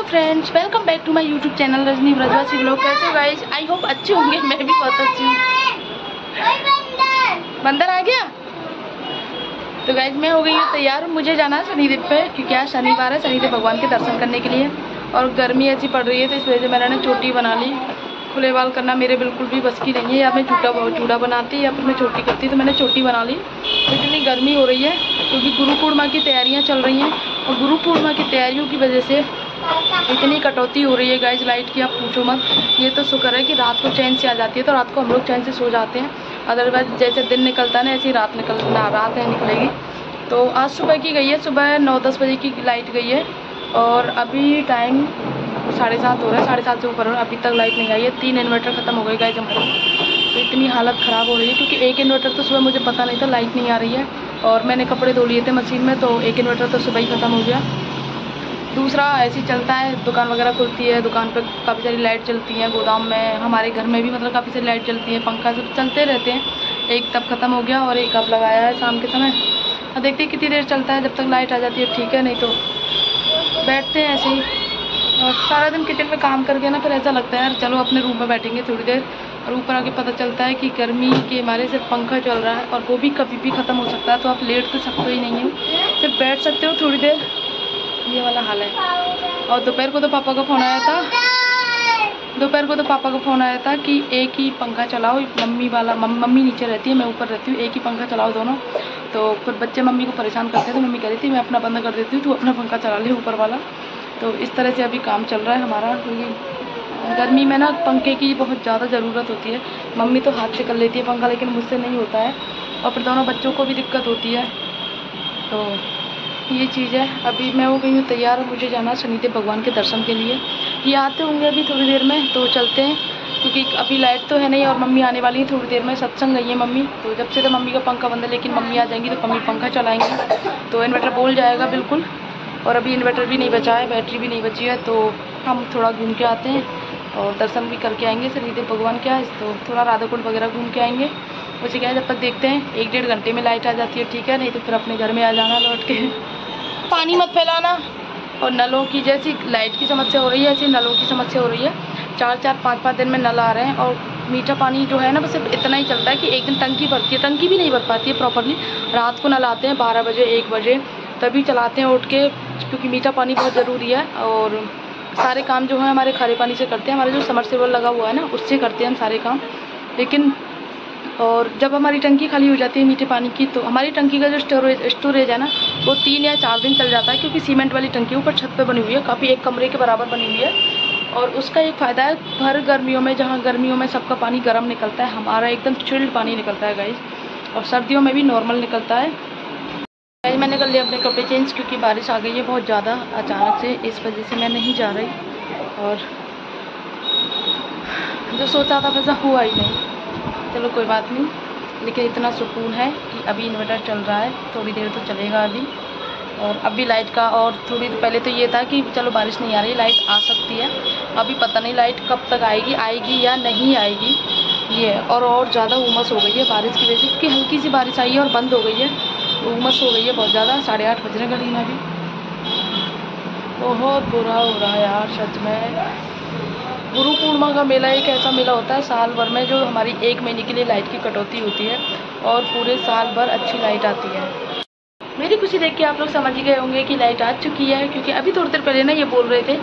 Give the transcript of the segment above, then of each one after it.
Friends, welcome back to my YouTube channel Rajni Brajwasi vlog. कैसे हो guys? I hope अच्छे होंगे। मैं भी बहुत अच्छी हूँ। बंदर आ गया। तो गाइस मैं हो गई हूँ तैयार। मुझे जाना है शनिदेव पे, क्योंकि आज शनिवार है, शनिदेव भगवान के दर्शन करने के लिए। और गर्मी ऐसी पड़ रही है तो इस वजह से मैंने चोटी बना ली। खुले बाल करना मेरे बिल्कुल भी बस की नहीं है। या मैं चूड़ा बनाती या फिर मैं चोटी करती, तो मैंने चोटी बना ली। तो इतनी गर्मी हो रही है क्योंकि गुरु पूर्णिमा की तैयारियां चल रही हैं, और गुरु पूर्णिमा की तैयारियों की वजह से इतनी कटौती हो रही है गाइस लाइट की, आप पूछो मत। ये तो शुक्र है कि रात को चैन से आ जाती है, तो रात को हम लोग चैन से सो जाते हैं। अदरवाइज जैसे दिन निकलता है ना, ऐसी रात है निकलेगी। तो आज सुबह की गई है, सुबह 9-10 बजे की लाइट गई है, और अभी टाइम 7:30 हो रहा है, 7:30 से ऊपर। अभी तक लाइट नहीं आई है। 3 इन्वर्टर ख़त्म हो गए गाइस हमारे। तो इतनी हालत ख़राब हो रही है, क्योंकि एक इन्वर्टर तो सुबह मुझे पता नहीं था लाइट नहीं आ रही है, और मैंने कपड़े धो लिए थे मशीन में, तो एक इन्वर्टर तो सुबह ही ख़त्म हो गया। दूसरा ऐसे ही चलता है, दुकान वगैरह खुलती है, दुकान पर काफ़ी सारी लाइट चलती हैं, गोदाम में, हमारे घर में भी मतलब काफ़ी सारी लाइट चलती है, पंखा सब चलते रहते हैं। एक तब ख़त्म हो गया और एक अब लगाया है शाम के समय। अब देखते हैं कितनी देर चलता है, जब तक लाइट आ जाती है ठीक है, नहीं तो बैठते हैं ऐसे ही। और सारा दिन किचन में काम करके ना फिर ऐसा लगता है यार चलो अपने रूम में बैठेंगे थोड़ी देर, और ऊपर आके पता चलता है कि गर्मी के मारे सिर्फ पंखा चल रहा है, और वो भी कभी भी ख़त्म हो सकता है। तो आप लेट तो सकते ही नहीं हो, सिर्फ बैठ सकते हो थोड़ी देर, ये वाला हाल है। और दोपहर को तो पापा का फ़ोन आया था, कि एक ही पंखा चलाओ, मम्मी नीचे रहती है, मैं ऊपर रहती हूँ, एक ही पंखा चलाओ दोनों। तो फिर बच्चे मम्मी को परेशान करते हैं, तो मम्मी कह रही थी मैं अपना बंद कर देती हूँ, तू अपना पंखा चला ले ऊपर वाला। तो इस तरह से अभी काम चल रहा है हमारा, क्योंकि गर्मी में ना पंखे की बहुत ज़्यादा ज़रूरत होती है। मम्मी तो हाथ से कर लेती है पंखा, लेकिन मुझसे नहीं होता है, और फिर दोनों बच्चों को भी दिक्कत होती है। तो ये चीज़ है। अभी मैं हो गई हूँ तैयार, मुझे जाना शनिदेव भगवान के दर्शन के लिए। ये आते होंगे अभी थोड़ी देर में, तो चलते हैं, क्योंकि अभी लाइट तो है नहीं, और मम्मी आने वाली है थोड़ी देर में। सत्संग गई है मम्मी, तो जब से तो मम्मी का पंखा बंद है, लेकिन मम्मी आ जाएंगी तो मम्मी पंखा चलाएंगी, तो इन्वर्टर बोल जाएगा बिल्कुल। और अभी इन्वर्टर भी नहीं बचा है, बैटरी भी नहीं बची है, तो हम थोड़ा घूम के आते हैं और दर्शन भी करके आएंगे शनिदेव भगवान के। तो थोड़ा राधाकुंड वगैरह घूम के आएंगे। मुझे क्या है, जब तक देखते हैं 1-1.5 घंटे में लाइट आ जाती है ठीक है, नहीं तो फिर अपने घर में आ जाना लौट के। पानी मत फैलाना। और नलों की जैसी लाइट की समस्या हो रही है, ऐसी नलों की समस्या हो रही है। 4-4, 5-5 दिन में नल आ रहे हैं, और मीठा पानी जो है ना, बस सिर्फ इतना ही चलता है कि एक दिन टंकी भरती है, टंकी भी नहीं भर पाती है प्रॉपरली। रात को नल आते हैं 12 बजे 1 बजे, तभी चलाते हैं उठ के, क्योंकि मीठा पानी बहुत ज़रूरी है। और सारे काम जो है हमारे खारे पानी से करते हैं, हमारे जो समरसेबल लगा हुआ है ना, उससे करते हैं हम सारे काम। लेकिन और जब हमारी टंकी खाली हो जाती है मीठे पानी की, तो हमारी टंकी का जो स्टोरेज है ना, वो 3 या 4 दिन चल जाता है, क्योंकि सीमेंट वाली टंकी ऊपर छत पे बनी हुई है, काफ़ी एक कमरे के बराबर बनी हुई है। और उसका एक फ़ायदा है, भर गर्मियों में, जहाँ गर्मियों में सबका पानी गर्म निकलता है, हमारा एकदम चिल्ड पानी निकलता है गाइस, और सर्दियों में भी नॉर्मल निकलता है। गाइस मैंने कर लिया अपने कपड़े चेंज, क्योंकि बारिश आ गई है बहुत ज़्यादा अचानक से, इस वजह से मैं नहीं जा रही, और जो सोचा था वैसा हुआ ही नहीं। चलो कोई बात नहीं, लेकिन इतना सुकून है कि अभी इन्वर्टर चल रहा है, थोड़ी देर तो चलेगा अभी। और अभी लाइट का, और थोड़ी देर पहले तो ये था कि चलो बारिश नहीं आ रही, लाइट आ सकती है। अभी पता नहीं लाइट कब तक आएगी या नहीं आएगी, ये है। और ज़्यादा उमस हो गई है बारिश की वजह से, क्योंकि हल्की सी बारिश आई है और बंद हो गई है, तो उमस हो गई है बहुत ज़्यादा। 8:30 बज रहे घड़ी में अभी। बहुत बुरा हो रहा है यार सच में। गुरु पूर्णिमा का मेला एक ऐसा मेला होता है साल भर में, जो हमारी 1 महीने के लिए लाइट की कटौती होती है, और पूरे साल भर अच्छी लाइट आती है। मेरी खुशी देख के आप लोग समझ ही गए होंगे कि लाइट आ चुकी है, क्योंकि अभी थोड़ी देर पहले ना ये बोल रहे थे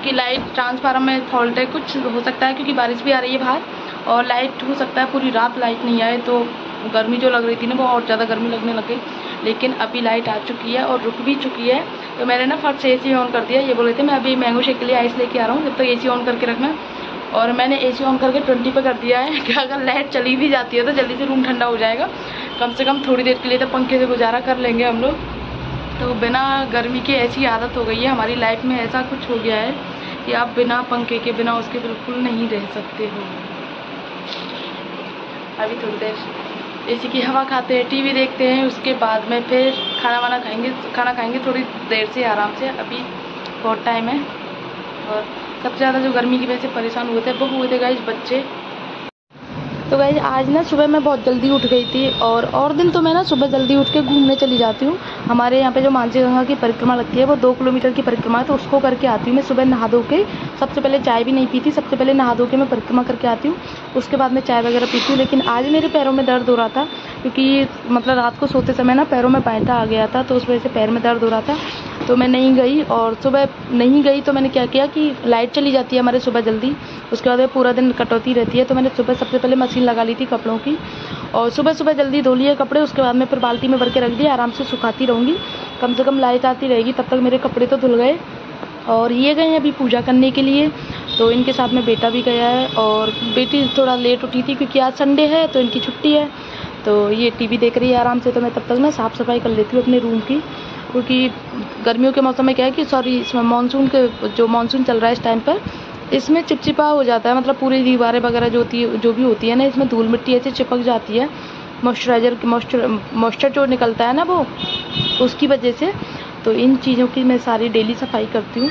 कि लाइट ट्रांसफार्मर में फॉल्ट है, कुछ हो सकता है, क्योंकि बारिश भी आ रही है बाहर, और लाइट हो सकता है पूरी रात लाइट नहीं आए, तो गर्मी जो लग रही थी ना, वो और ज़्यादा गर्मी लगने लग गई। लेकिन अभी लाइट आ चुकी है और रुक भी चुकी है, तो मैंने ना फट से AC ऑन कर दिया। ये बोल रहे थे मैं अभी मैंगो शेक के लिए आइस लेके आ रहा हूँ, जब तक AC ऑन करके रखना, और मैंने AC ऑन करके 20 पे कर दिया है, कि अगर लाइट चली भी जाती है तो जल्दी से रूम ठंडा हो जाएगा, कम से कम थोड़ी देर के लिए तो पंखे से गुजारा कर लेंगे हम लोग। तो बिना गर्मी की ऐसी आदत हो गई है हमारी लाइफ में, ऐसा कुछ हो गया है कि आप बिना पंखे के, बिना उसके बिल्कुल नहीं रह सकते हो। अभी थोड़ी देर AC की हवा खाते हैं, TV देखते हैं, उसके बाद में फिर खाना खाएंगे थोड़ी देर से आराम से। अभी बहुत टाइम है। और सबसे ज़्यादा जो गर्मी की वजह से परेशान हुए थे वो हुए थे गाइस बच्चे। तो गाइस आज ना सुबह मैं बहुत जल्दी उठ गई थी और दिन तो मैं ना सुबह जल्दी उठ के घूमने चली जाती हूँ। हमारे यहाँ पे जो मानसी गंगा की परिक्रमा लगती है वो 2 किलोमीटर की परिक्रमा है, तो उसको करके आती हूँ मैं सुबह नहा धो के। सबसे पहले चाय भी नहीं पीती, सबसे पहले नहा धो के मैं परिक्रमा करके आती हूँ, उसके बाद मैं चाय वगैरह पीती हूँ। लेकिन आज मेरे पैरों में दर्द हो रहा था क्योंकि मतलब रात को सोते समय ना पैरों में पैंटा आ गया था, तो उस वजह से पैर में दर्द हो रहा था, तो मैं नहीं गई। और सुबह नहीं गई तो मैंने क्या किया कि लाइट चली जाती है हमारे सुबह जल्दी, उसके बाद पूरा दिन कटौती रहती है, तो मैंने सुबह सबसे पहले मशीन लगा ली थी कपड़ों की और सुबह सुबह जल्दी धो लिए कपड़े। उसके बाद मैं फिर बाल्टी में भर के रख दिया, आराम से सुखाती रहूँगी, कम से कम लाइट आती रहेगी तब तक मेरे कपड़े तो धुल गए। और ये गए हैं अभी पूजा करने के लिए, तो इनके साथ में बेटा भी गया है और बेटी थोड़ा लेट उठी थी क्योंकि आज संडे है तो इनकी छुट्टी है, तो ये टीवी देख रही है आराम से। तो मैं तब तक ना साफ़ सफाई कर लेती हूँ अपने रूम की, क्योंकि गर्मियों के मौसम में क्या है कि इसमें मानसून चल रहा है इस टाइम पर, इसमें चिपचिपा हो जाता है, मतलब पूरी दीवारें वगैरह जो भी होती है ना, इसमें धूल मिट्टी ऐसे चिपक जाती है, मॉइस्चर जो निकलता है ना वो, उसकी वजह से। तो इन चीज़ों की मैं सारी डेली सफाई करती हूँ।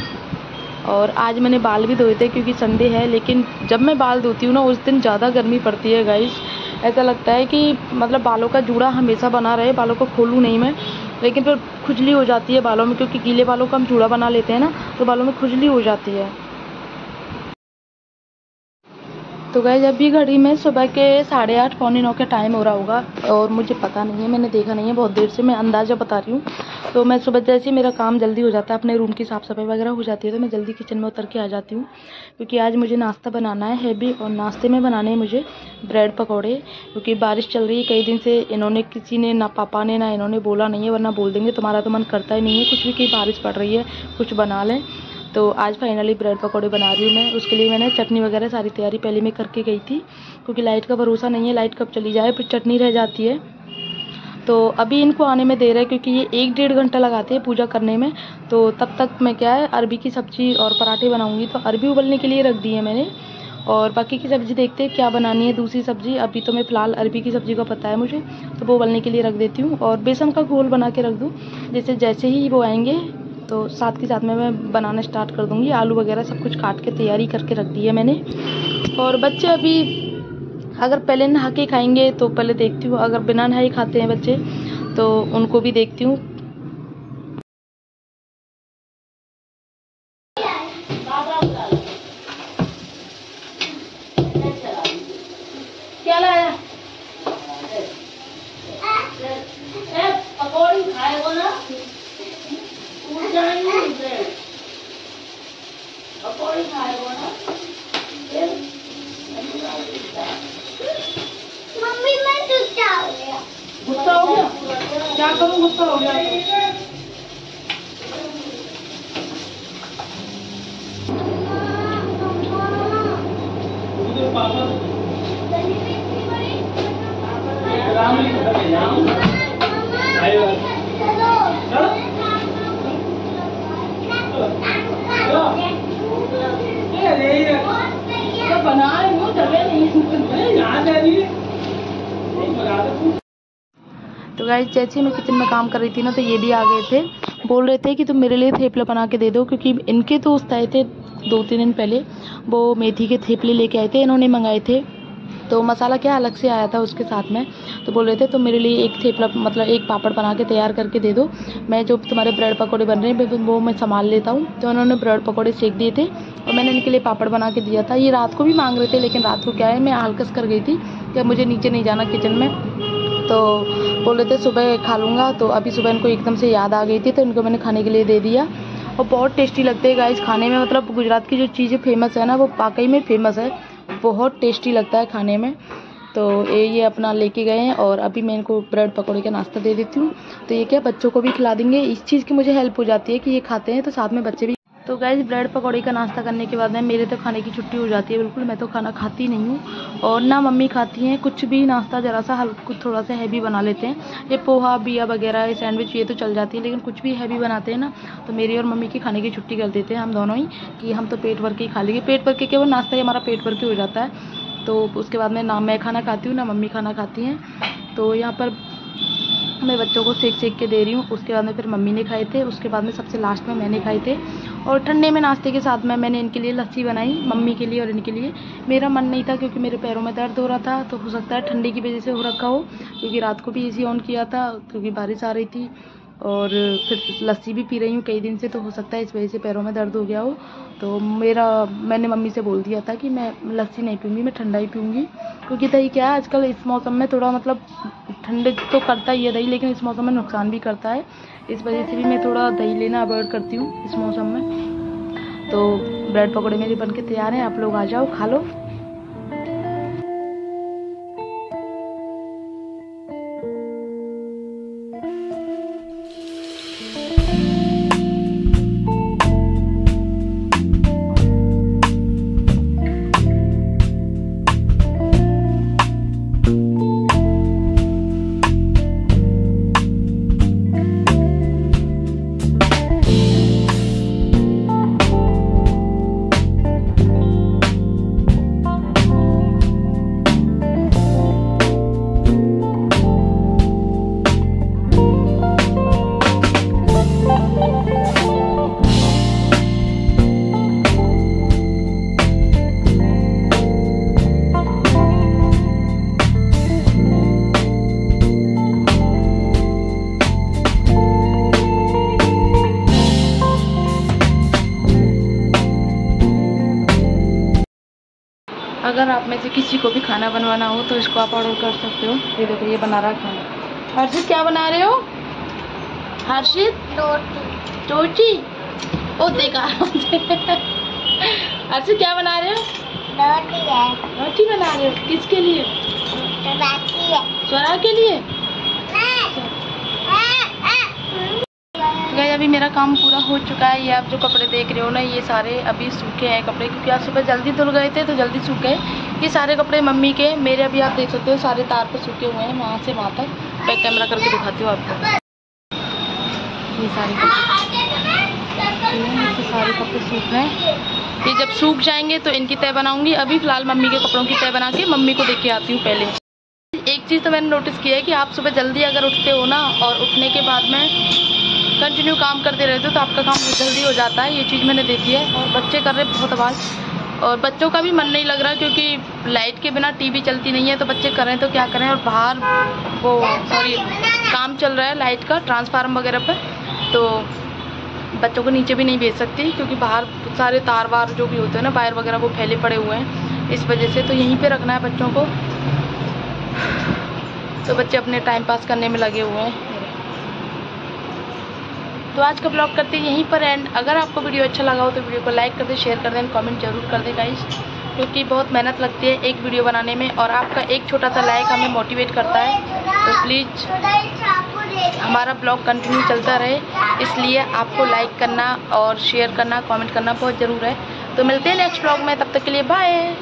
और आज मैंने बाल भी धोए थे क्योंकि संडे है, लेकिन जब मैं बाल धोती हूँ ना उस दिन ज़्यादा गर्मी पड़ती है गाइस। ऐसा लगता है कि मतलब बालों का जूड़ा हमेशा बना रहे, बालों को खोलूँ नहीं मैं, लेकिन फिर खुजली हो जाती है बालों में, क्योंकि गीले बालों का हम जूड़ा बना लेते हैं ना, तो बालों में खुजली हो जाती है। तो गाइस अभी घड़ी में सुबह के 8:30 पौने 9 का टाइम हो रहा होगा और मुझे पता नहीं है, मैंने देखा नहीं है बहुत देर से, मैं अंदाज़ा बता रही हूँ। तो मैं सुबह जैसे मेरा काम जल्दी हो जाता है, अपने रूम की साफ़ सफाई वगैरह हो जाती है, तो मैं जल्दी किचन में उतर के आ जाती हूँ, क्योंकि आज मुझे नाश्ता बनाना है हैवी। और नाश्ते में बनाने हैं मुझे ब्रेड पकौड़े, क्योंकि बारिश चल रही है कई दिन से। इन्होंने किसी ने, ना पापा ने ना इन्होंने बोला नहीं है, वरना बोल देंगे तुम्हारा तो मन करता ही नहीं है कुछ भी, कि बारिश पड़ रही है कुछ बना लें। तो आज फाइनली ब्रेड पकौड़े बना रही हूँ मैं। उसके लिए मैंने चटनी वगैरह सारी तैयारी पहले मैं करके गई थी, क्योंकि लाइट का भरोसा नहीं है, लाइट कब चली जाए फिर चटनी रह जाती है। तो अभी इनको आने में देर है क्योंकि ये 1-1.5 घंटा लगाते हैं पूजा करने में। तो तब तक मैं क्या है अरबी की सब्ज़ी और पराठे बनाऊँगी, तो अरबी उबलने के लिए रख दी है मैंने, और बाकी की सब्ज़ी देखते हैं क्या बनानी है दूसरी सब्ज़ी। अभी तो मैं फ़िलहाल अरबी की सब्ज़ी का पता है मुझे, तो वो उबलने के लिए रख देती हूँ। और बेसन का घोल बना के रख दूँ, जैसे ही वो आएंगे तो साथ के साथ में मैं बनाना स्टार्ट कर दूँगी। आलू वगैरह सब कुछ काट के तैयारी करके रख दी है मैंने। और बच्चे अभी अगर पहले नहा के खाएंगे तो पहले देखती हूँ, अगर बिना नहाए खाते हैं बच्चे तो उनको भी देखती हूँ। क्या लाया? पकौड़ी खाएगा ना, पकौड़ी खाएगा ना। मम्मी मैं गुस्सा हो गया। गुस्सा हो गया? क्या करूँ, गुस्सा हो गया? तो गाइस जैसे ही मैं किचन में काम कर रही थी ना, तो ये भी आ गए थे, बोल रहे थे कि तुम मेरे लिए थेपला बना के दे दो, क्योंकि इनके दोस्त आए थे 2-3 दिन पहले, वो मेथी के थेपले लेके आए थे, इन्होंने मंगाए थे, तो मसाला क्या अलग से आया था उसके साथ में। तो बोल रहे थे तुम मेरे लिए एक थेपला मतलब एक पापड़ बना के तैयार करके दे दो, मैं जो तुम्हारे ब्रेड पकौड़े बन रहे हैं वो मैं संभाल लेता हूँ। तो उन्होंने ब्रेड पकौड़े सेक दिए थे और मैंने इनके लिए पापड़ बना के दिया था। ये रात को भी मांग रहे थे, लेकिन रात को क्या है मैं हल्कस कर गई थी कि मुझे नीचे नहीं जाना किचन में, तो बोल रहे थे सुबह खा लूँगा। तो अभी सुबह इनको एकदम से याद आ गई थी, तो इनको मैंने खाने के लिए दे दिया। और बहुत टेस्टी लगते हैं गाइस खाने में, मतलब गुजरात की जो चीज़ें फेमस है ना वो वाकई में फेमस है, बहुत टेस्टी लगता है खाने में। तो ये अपना लेके गए हैं और अभी मैं इनको ब्रेड पकौड़े का नाश्ता दे देती हूँ। तो ये क्या बच्चों को भी खिला देंगे, इस चीज़ की मुझे हेल्प हो जाती है कि ये खाते हैं तो साथ में बच्चे भी। तो गाइस ब्रेड पकौड़े का नाश्ता करने के बाद में मेरे तो खाने की छुट्टी हो जाती है बिल्कुल, मैं तो खाना खाती नहीं हूँ और ना मम्मी खाती हैं कुछ भी। नाश्ता ज़रा सा कुछ थोड़ा सा हैवी बना लेते हैं, ये पोहा बिया वगैरह ये सैंडविच ये तो चल जाती है, लेकिन कुछ भी हैवी बनाते हैं ना तो मेरी और मम्मी की खाने की छुट्टी कर देते हैं हम दोनों ही, कि हम तो पेट भर के ही खा लेंगे। पेट भर के क्या वो नाश्ता ही हमारा पेट भर के हो जाता है। तो उसके बाद में ना मैं खाना खाती हूँ ना मम्मी खाना खाती हैं। तो यहाँ पर मैं बच्चों को सेक के दे रही हूँ। उसके बाद में फिर मम्मी ने खाए थे, उसके बाद में सबसे लास्ट में मैंने खाए थे। और ठंडे में नाश्ते के साथ में मैंने इनके लिए लस्सी बनाई, मम्मी के लिए और इनके लिए। मेरा मन नहीं था क्योंकि मेरे पैरों में दर्द हो रहा था, तो हो सकता है ठंडी की वजह से हो रखा हो, क्योंकि रात को भी एसी ऑन किया था क्योंकि बारिश आ रही थी। और फिर लस्सी भी पी रही हूँ कई दिन से, तो हो सकता है इस वजह से पैरों में दर्द हो गया हो। तो मैंने मम्मी से बोल दिया था कि मैं लस्सी नहीं पीऊँगी, मैं ठंडा ही पीऊँगी। क्योंकि दही क्या है आजकल इस मौसम में थोड़ा मतलब ठंडे तो करता ही है दही, लेकिन इस मौसम में नुकसान भी करता है। इस वजह से भी मैं थोड़ा दही लेना अवॉइड करती हूँ इस मौसम में। तो ब्रेड पकौड़े मेरे बन के तैयार हैं, आप लोग आ जाओ खा लो। अगर आप में से किसी को भी खाना बनवाना हो तो इसको आप ऑर्डर कर सकते हो। ये देखो ये बना रहा है खाना। हर्षित क्या बना रहे हो? हर्षित रोटी। ओ देखा हर्षित क्या बना रहे हो? रोटी है। रोटी बना रहे हो? किसके लिए? स्वरा के लिए। अभी मेरा काम पूरा हो चुका है। ये आप जो कपड़े देख रहे हो ना, ये सारे अभी सूखे हैं कपड़े, क्योंकि आज सुबह जल्दी धुल गए थे तो जल्दी सूख गए। ये सारे कपड़े मम्मी के, मेरे अभी आप देख सकते हो सारे तार पे सूखे हुए हैं, वहाँ से वहाँ तक। बैक कैमरा करके दिखाती हूँ आपको। ये सारे कपड़े सूख रहे हैं। ये जब सूख जाएंगे तो इनकी तय बनाऊंगी। अभी फिलहाल मम्मी के कपड़ों की तय बना के मम्मी को देख के आती हूँ। पहले एक चीज़ तो मैंने नोटिस किया है कि आप सुबह जल्दी अगर उठते हो ना और उठने के बाद में कंटिन्यू काम करते रहते हो तो आपका काम बहुत जल्दी हो जाता है। ये चीज़ मैंने देखी है। और बच्चे कर रहे बहुत आवाज़, और बच्चों का भी मन नहीं लग रहा क्योंकि लाइट के बिना टीवी चलती नहीं है, तो बच्चे कर रहे हैं तो क्या करें। और बाहर काम चल रहा है लाइट का, ट्रांसफार्मर वगैरह पे, तो बच्चों को नीचे भी नहीं भेज सकती क्योंकि बाहर सारे तार वार जो भी होते हैं ना, वायर वगैरह, वो फैले पड़े हुए हैं। इस वजह से तो यहीं पे रखना है बच्चों को। तो बच्चे अपने टाइम पास करने में लगे हुए हैं। तो आज का ब्लॉग करते हैं यहीं पर एंड। अगर आपको वीडियो अच्छा लगा हो तो वीडियो को लाइक कर दें, शेयर कर दें, कमेंट जरूर कर दें गाइस, क्योंकि बहुत मेहनत लगती है एक वीडियो बनाने में और आपका एक छोटा सा लाइक हमें मोटिवेट करता है। तो प्लीज़ हमारा ब्लॉग कंटिन्यू चलता रहे, इसलिए आपको लाइक करना और शेयर करना, कमेंट करना बहुत ज़रूर है। तो मिलते हैं नेक्स्ट ब्लॉग में, तब तक के लिए बाय।